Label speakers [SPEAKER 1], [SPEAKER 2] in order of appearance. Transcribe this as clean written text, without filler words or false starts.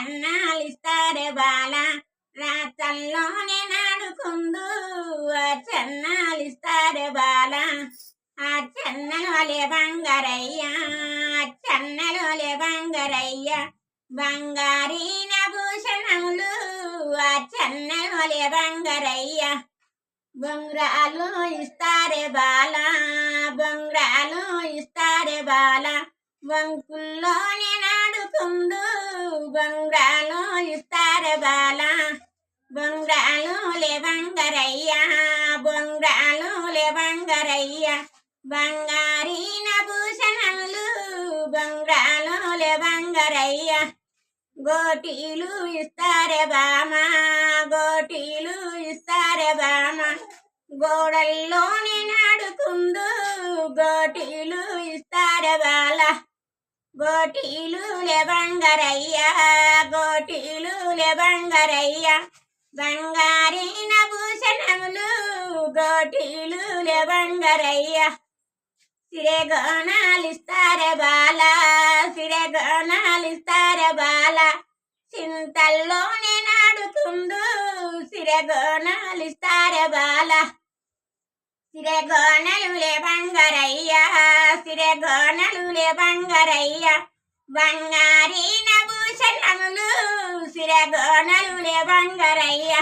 [SPEAKER 1] చన్నాలిస్తారే బాల రాత్రల్లోనే నాడుకుందు చన్నాలిస్తారే బాల ఆ చన్నలోలే బంగారయ్య చన్నలోలే బంగారయ్య బంగారీన భూషణములు ఆ చన్నలోలే బంగారయ్య బొంగరాలు ఇస్తారే బాల బొంగరాలు ఇస్తారే బాల బంకుల్లోనే నాడుకుందు బొంగరాలు ఇస్తారే బాల బొంగరాలు లే బంగారయ్య బొంగరాలు లే బంగారయ్య బంగారీన భూషణములు బొంగరాలు లే బంగారయ్య గోటీలు ఇస్తారే బామ గోటీలు ఇస్తారే బామ గోడల్లోనే నాడుకుందు గోటీలు ఇస్తారే బాల గోటీలు లే బంగారయ్య గోటీలు లే బంగారయ్య బంగారీన భూషణములు గోటీలు లే బంగారయ్య సిరెగోనాలిస్తారే బాల సిరెగోనాలిస్తారే బాల చింతల్లోనే నాడుకుందు సిరెగోనాలిస్తారే బాల సిరెగోనలు లే బంగారయ్య సిరెగోనలు లే బంగారయ్య బంగారీన భూషణములు సిరెగోనలు లే బంగారయ్య